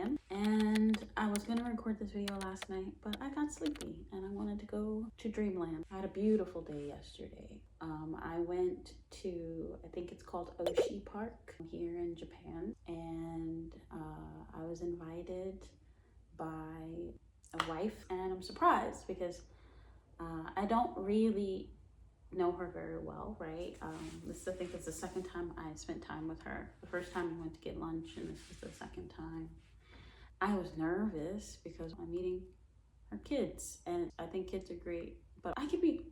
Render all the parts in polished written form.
Dreamland, and I was gonna record this video last night, but I got sleepy and I wanted to go to Dreamland. I had a beautiful day yesterday. I went to, I think it's called Oshi Park here in Japan, and I was invited by a wife, and I'm surprised because I don't really know her very well, right? I think it's the second time I spent time with her. The first time we went to get lunch, and this is the second time. I was nervous because I'm meeting her kids, and I think kids are great, but I could be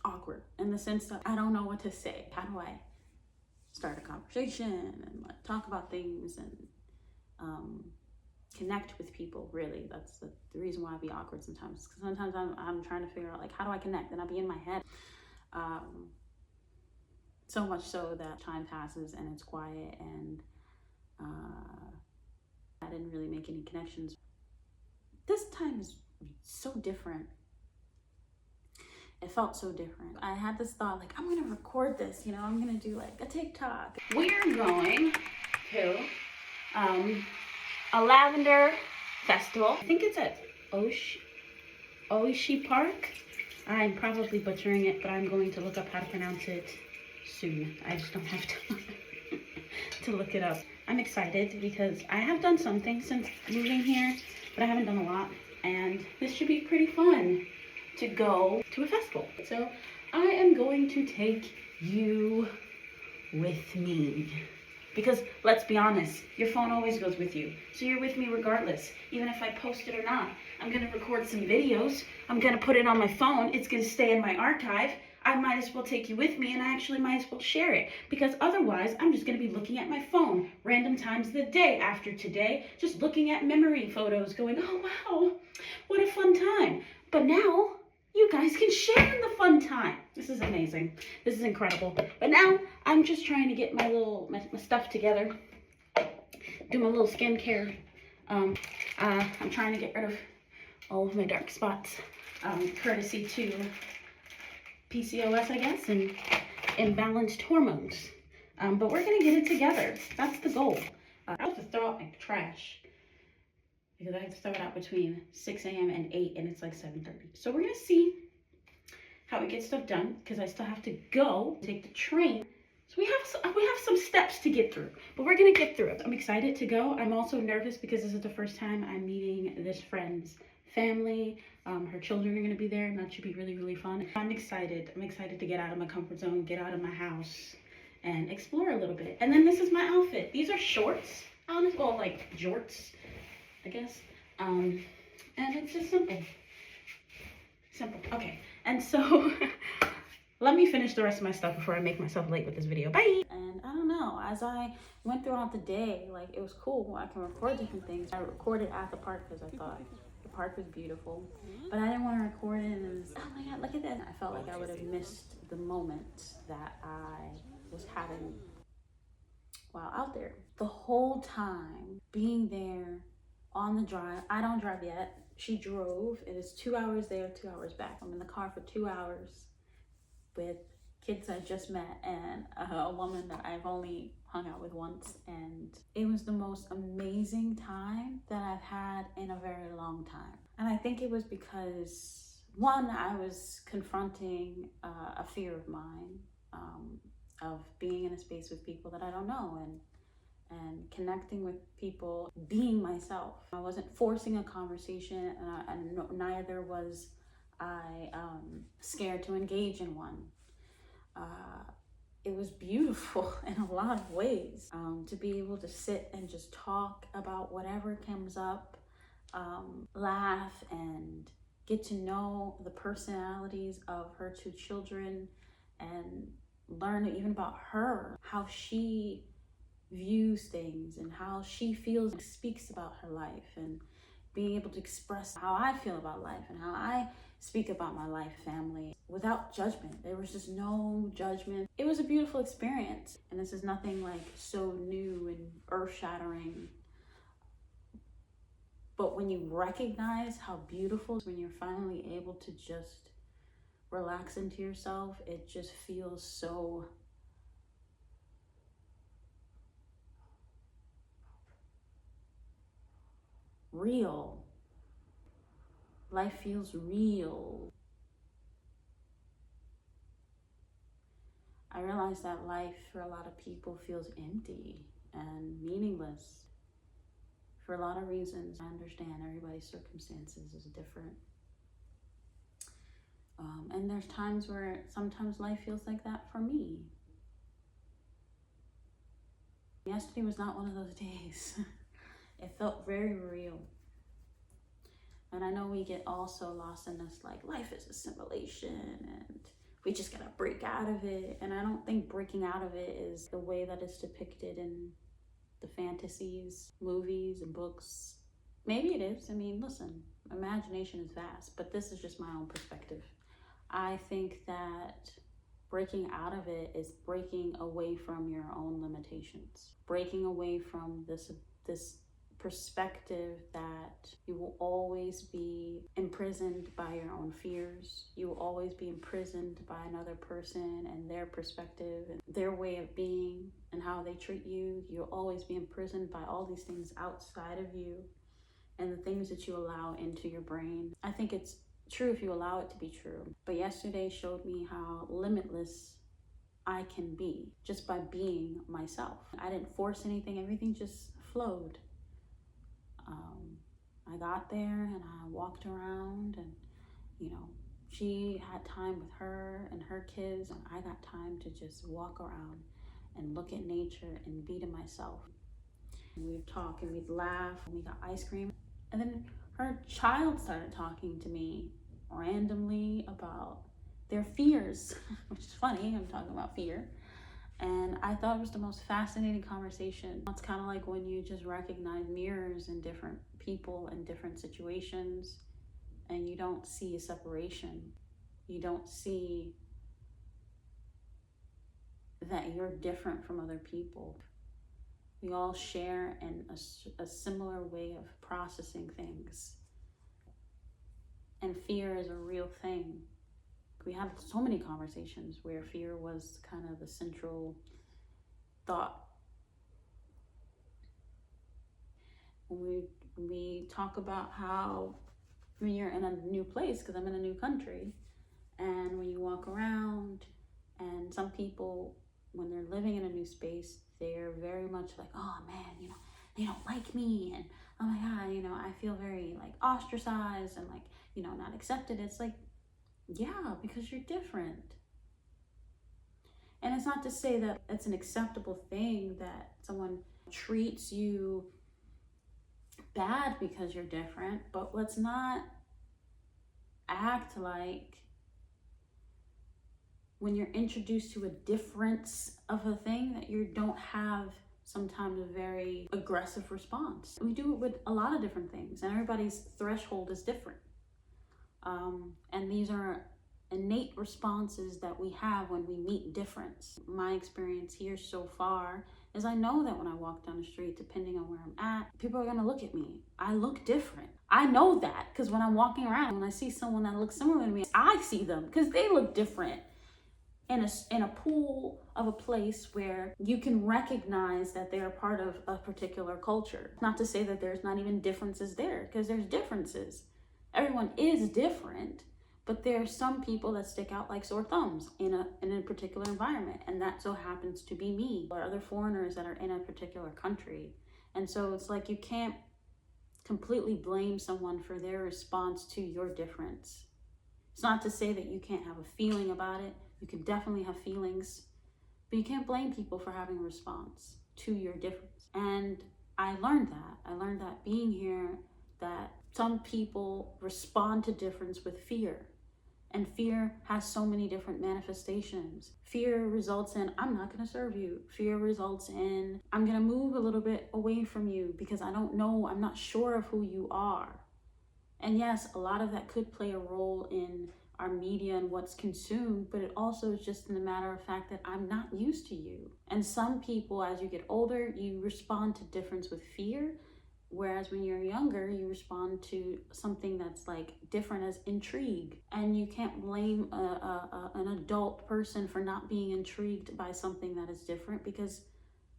awkward in the sense that I don't know what to say. How do I start a conversation and like talk about things and connect with people? Really, that's the reason why I be awkward sometimes, because sometimes I'm trying to figure out like, how do I connect, and I'll be in my head. So much so that time passes and it's quiet, and I didn't really make any connections. This time is so different. It felt so different. I had this thought like, I'm gonna record this, I'm gonna do like a TikTok. We're going to a lavender festival. I think it's at Oishi Park. I'm probably butchering it, but I'm going to look up how to pronounce it soon. I just don't have time to look it up. I'm excited because I have done something since moving here, but I haven't done a lot, and this should be pretty fun to go to a festival. So I am going to take you with me. Because let's be honest, your phone always goes with you. So you're with me regardless, even if I post it or not. I'm gonna record some videos. I'm gonna put it on my phone. It's gonna stay in my archive. I might as well take you with me, and I actually might as well share it, because otherwise I'm just gonna be looking at my phone random times of the day after today, just looking at memory photos going, oh wow, what a fun time. But now you guys can share in the fun time. This is amazing. This is incredible. But now I'm just trying to get my stuff together, do my little skincare. I'm trying to get rid of all of my dark spots, courtesy to PCOS, I guess, and imbalanced hormones. But we're gonna get it together. That's the goal. I have to throw out my trash because I have to throw it out between 6 a.m. and 8, and it's like 7:30. So we're gonna see how we get stuff done, because I still have to go take the train. So we have some steps to get through, but we're gonna get through it. I'm excited to go. I'm also nervous because this is the first time I'm meeting this friend's family. Her children are gonna be there, and that should be really, really fun. I'm excited. I'm excited to get out of my comfort zone, get out of my house, and explore a little bit. And then this is my outfit. These are shorts, honestly, well, like jorts, I guess. And it's just simple. Okay, and so let me finish the rest of my stuff before I make myself late with this video. Bye! And I don't know, as I went throughout the day, like, it was cool. I can record different things. I recorded at the park because I thought the park was beautiful, but I didn't want to record it and it was, oh my god, look at that. I felt like I would have missed the moment that I was having while out there. The whole time being there on the drive, I don't drive yet. She drove. It is 2 hours there, 2 hours back. I'm in the car for 2 hours with kids I just met and a woman that I've only hung out with once. And it was the most amazing time that I've had in a very long time. And I think it was because, one, I was confronting a fear of mine, of being in a space with people that I don't know, and connecting with people, being myself. I wasn't forcing a conversation, and neither was I scared to engage in one. It was beautiful in a lot of ways, to be able to sit and just talk about whatever comes up, laugh, and get to know the personalities of her two children, and learn even about her, how she views things and how she feels and speaks about her life, and being able to express how I feel about life and how I speak about my life, family, without judgment. There was just no judgment. It was a beautiful experience, and this is nothing like so new and earth-shattering. But when you recognize how beautiful, when you're finally able to just relax into yourself, it just feels so real. Life feels real. I realize that life for a lot of people feels empty and meaningless for a lot of reasons. I understand everybody's circumstances is different. And there's times where sometimes life feels like that for me. Yesterday was not one of those days. It felt very real. And I know we get also lost in this, like, life is a simulation and we just gotta break out of it. And I don't think breaking out of it is the way that it's depicted in the fantasies, movies, and books. Maybe it is. I mean, listen, imagination is vast, but this is just my own perspective. I think that breaking out of it is breaking away from your own limitations, breaking away from this perspective that you will always be imprisoned by your own fears. You will always be imprisoned by another person and their perspective and their way of being and how they treat you. You'll always be imprisoned by all these things outside of you and the things that you allow into your brain. I think it's true if you allow it to be true. But yesterday showed me how limitless I can be just by being myself. I didn't force anything. Everything just flowed. I got there and I walked around and, she had time with her and her kids, and I got time to just walk around and look at nature and be to myself. And we'd talk and we'd laugh and we got ice cream. And then her child started talking to me randomly about their fears, which is funny. I'm talking about fear. And I thought it was the most fascinating conversation. It's kind of like when you just recognize mirrors in different people and different situations, and you don't see a separation. You don't see that you're different from other people. We all share in a similar way of processing things. And fear is a real thing. We had so many conversations where fear was kind of the central thought. We talk about how when you're in a new place, because I'm in a new country, and when you walk around, and some people, when they're living in a new space, they're very much like, oh man, they don't like me, and oh my God, I feel very like ostracized and like, not accepted. It's like, yeah, because you're different. And it's not to say that it's an acceptable thing that someone treats you bad because you're different, but let's not act like when you're introduced to a difference of a thing that you don't have sometimes a very aggressive response. We do it with a lot of different things, and everybody's threshold is different. And these are innate responses that we have when we meet difference. My experience here so far is I know that when I walk down the street, depending on where I'm at, people are gonna look at me. I look different. I know that because when I'm walking around, when I see someone that looks similar to me, I see them because they look different. In a pool of a place where you can recognize that they're part of a particular culture. Not to say that there's not even differences there, because there's differences. Everyone is different, but there are some people that stick out like sore thumbs in a particular environment, and that so happens to be me or other foreigners that are in a particular country. And so it's like you can't completely blame someone for their response to your difference. It's not to say that you can't have a feeling about it. You can definitely have feelings, but you can't blame people for having a response to your difference. And I learned that being here, that some people respond to difference with fear. And fear has so many different manifestations. Fear results in, I'm not gonna serve you. Fear results in, I'm gonna move a little bit away from you because I don't know, I'm not sure of who you are. And yes, a lot of that could play a role in our media and what's consumed, but it also is just in the matter of fact that I'm not used to you. And some people, as you get older, you respond to difference with fear, whereas when you're younger, you respond to something that's like different as intrigue. And you can't blame an adult person for not being intrigued by something that is different, because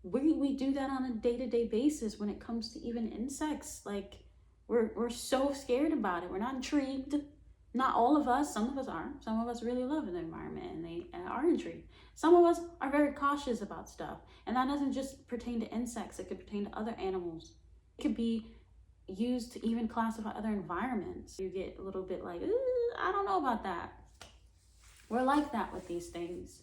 we do that on a day-to-day basis when it comes to even insects. Like, We're so scared about it. We're not intrigued. Not all of us. Some of us are. Some of us really love the environment and they are intrigued. Some of us are very cautious about stuff. And that doesn't just pertain to insects. It could pertain to other animals. It could be used to even classify other environments. You get a little bit like, I don't know about that. We're like that with these things.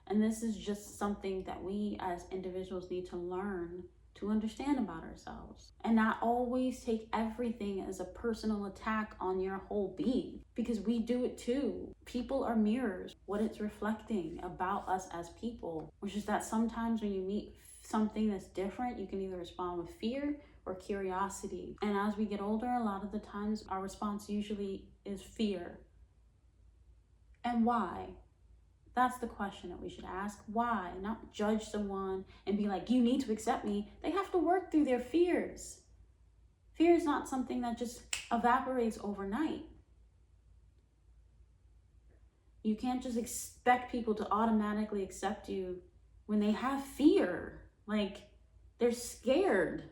And this is just something that we as individuals need to learn to understand about ourselves and not always take everything as a personal attack on your whole being, because we do it too. People are mirrors, what it's reflecting about us as people, which is that sometimes when you meet something that's different, you can either respond with fear or curiosity. And as we get older, a lot of the times our response usually is fear. And why? That's the question that we should ask. Why? Not judge someone and be like, you need to accept me. They have to work through their fears. Fear is not something that just evaporates overnight. You can't just expect people to automatically accept you when they have fear. Like, they're scared.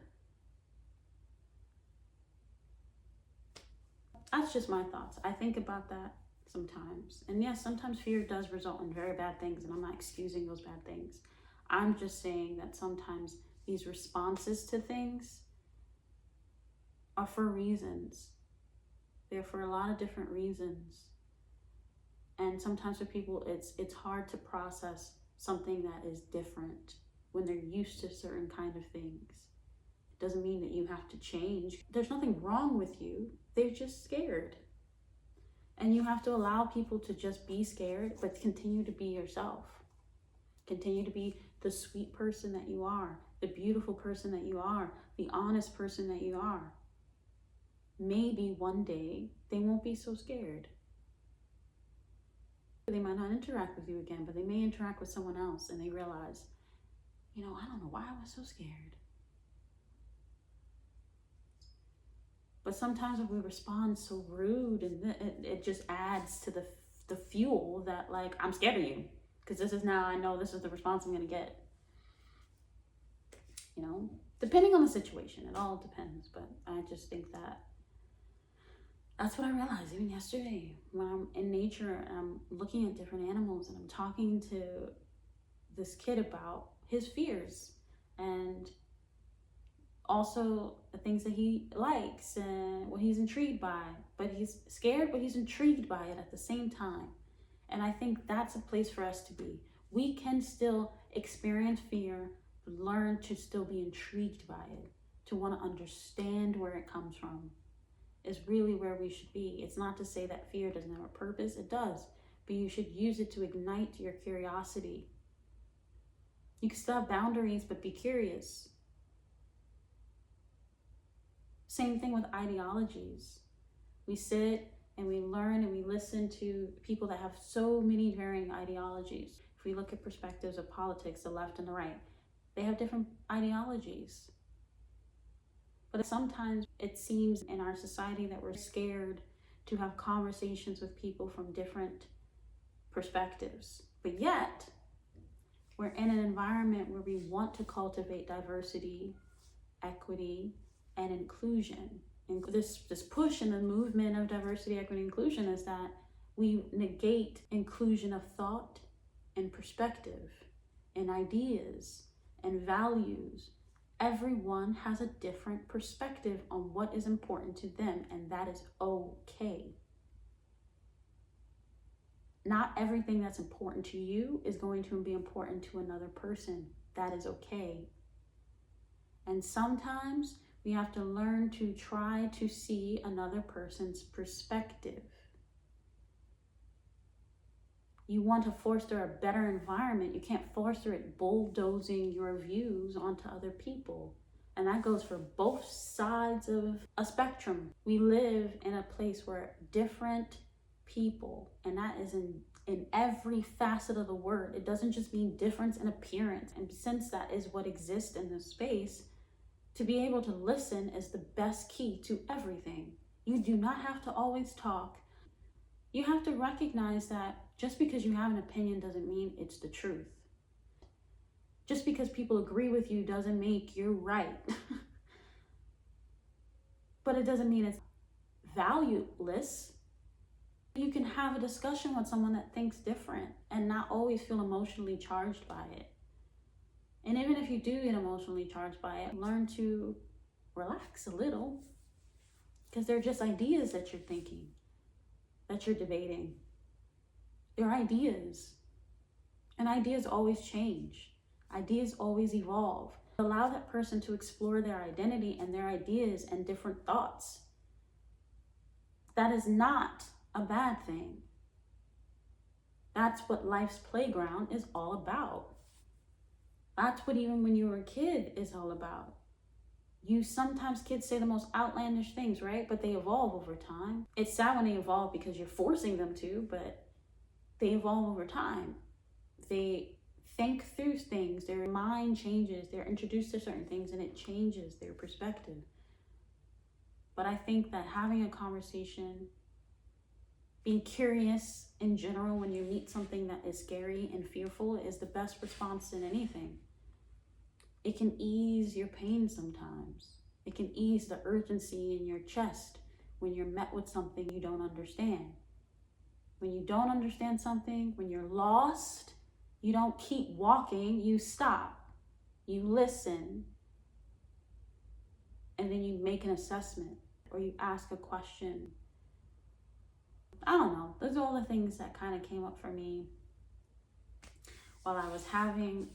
That's just my thoughts. I think about that sometimes. And yes, sometimes fear does result in very bad things, and I'm not excusing those bad things. I'm just saying that sometimes these responses to things are for reasons. They're for a lot of different reasons. And sometimes for people, it's hard to process something that is different when they're used to certain kind of things. It doesn't mean that you have to change. There's nothing wrong with you. They're just scared. And you have to allow people to just be scared, but continue to be yourself. Continue to be the sweet person that you are, the beautiful person that you are, the honest person that you are. Maybe one day they won't be so scared. They might not interact with you again, but they may interact with someone else and they realize, I don't know why I was so scared. But sometimes when we respond so rude, and it just adds to the fuel that, like, I'm scared of you, because this is now, I know this is the response I'm going to get. Depending on the situation, it all depends. But I just think that's what I realized even yesterday when I'm in nature and I'm looking at different animals and I'm talking to this kid about his fears and also the things that he likes and what he's intrigued by. But he's scared, but he's intrigued by it at the same time. And I think that's a place for us to be. We can still experience fear, but learn to still be intrigued by it, to want to understand where it comes from, is really where we should be. It's not to say that fear doesn't have a purpose. It does. But you should use it to ignite your curiosity. You can still have boundaries, but be curious. Same thing with ideologies. We sit and we learn and we listen to people that have so many varying ideologies. If we look at perspectives of politics, the left and the right, they have different ideologies. But sometimes it seems in our society that we're scared to have conversations with people from different perspectives. But yet, we're in an environment where we want to cultivate diversity, equity, and inclusion. And this push in the movement of diversity, equity, inclusion is that we negate inclusion of thought and perspective and ideas and values. Everyone has a different perspective on what is important to them, and that is okay. Not everything that's important to you is going to be important to another person. That is okay. And sometimes we have to learn to try to see another person's perspective. You want to foster a better environment. You can't foster it bulldozing your views onto other people. And that goes for both sides of a spectrum. We live in a place where different people, and that is in every facet of the word. It doesn't just mean difference in appearance. And since that is what exists in this space, to be able to listen is the best key to everything. You do not have to always talk. You have to recognize that just because you have an opinion doesn't mean it's the truth. Just because people agree with you doesn't make you right. but it doesn't mean it's valueless. You can have a discussion with someone that thinks different and not always feel emotionally charged by it. And even if you do get emotionally charged by it, learn to relax a little, because they're just ideas that you're thinking, that you're debating. They're ideas. And ideas always change. Ideas always evolve. Allow that person to explore their identity and their ideas and different thoughts. That is not a bad thing. That's what life's playground is all about. That's what even when you were a kid is all about. Sometimes kids say the most outlandish things, right? But they evolve over time. It's sad when they evolve because you're forcing them to, but they evolve over time. They think through things, their mind changes, they're introduced to certain things and it changes their perspective. But I think that having a conversation, being curious in general when you meet something that is scary and fearful is the best response in anything. It can ease your pain sometimes. It can ease the urgency in your chest when you're met with something you don't understand. When you don't understand something, when you're lost, you don't keep walking, you stop. You listen. And then you make an assessment or you ask a question. I don't know. Those are all the things that kind of came up for me while I was having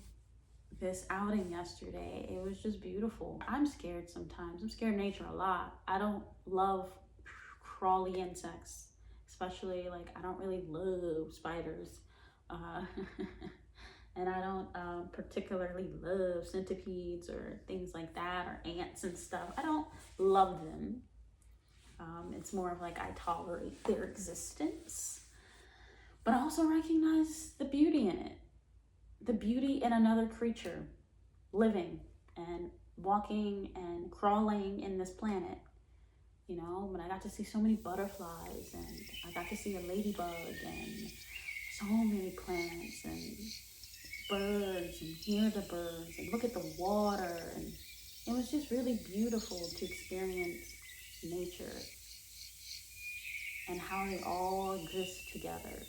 this outing yesterday. It was just beautiful. I'm scared sometimes. I'm scared of nature a lot. I don't love crawly insects, especially I don't really love spiders. And I don't particularly love centipedes or things like that, or ants and stuff. I don't love them. It's more of I tolerate their existence. But I also recognize the beauty in it. The beauty in another creature living and walking and crawling in this planet. When I got to see so many butterflies and I got to see a ladybug and so many plants and birds and hear the birds and look at the water, and it was just really beautiful to experience nature and how they all exist together.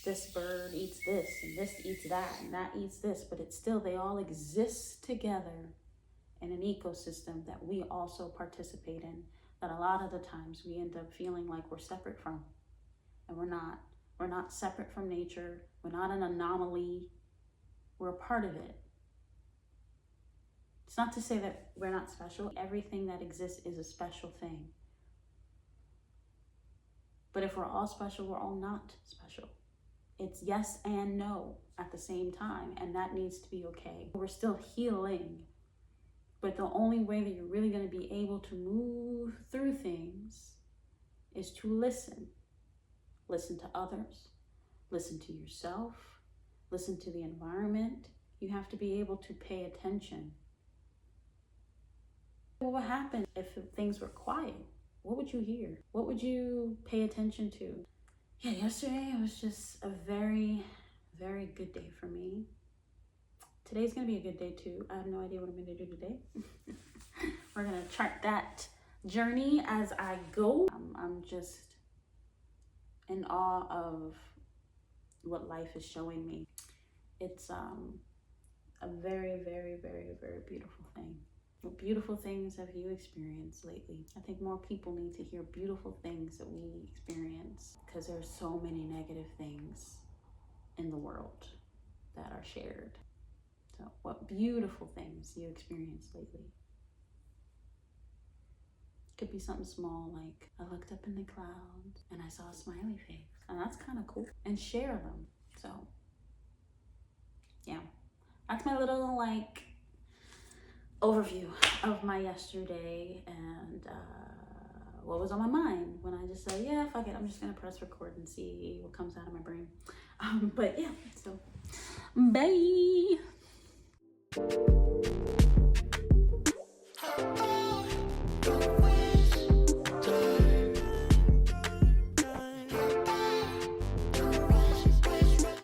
This bird eats this and this eats that and that eats this, but it's still, they all exist together in an ecosystem that we also participate in, that a lot of the times we end up feeling like we're separate from. And we're not. We're not separate from nature. We're not an anomaly. We're a part of it. It's not to say that we're not special. Everything that exists is a special thing. But if we're all special, we're all not special. It's yes and no at the same time, and that needs to be okay. We're still healing, but the only way that you're really going to be able to move through things is to listen. Listen to others, listen to yourself, listen to the environment. You have to be able to pay attention. What would happen if things were quiet? What would you hear? What would you pay attention to? Yeah, yesterday was just a very, very good day for me. Today's gonna be a good day too. I have no idea what I'm gonna do today. We're gonna chart that journey as I go. I'm just in awe of what life is showing me. It's a very, very, very, very beautiful thing. What beautiful things have you experienced lately? I think more people need to hear beautiful things that we experience, because there's so many negative things in the world that are shared. So what beautiful things you experienced lately? Could be something small like, I looked up in the clouds and I saw a smiley face. And that's kind of cool. And share them. So, yeah. That's my little overview of my yesterday and what was on my mind when I just said, yeah, fuck it, I'm just gonna press record and see what comes out of my brain. But yeah, so bye.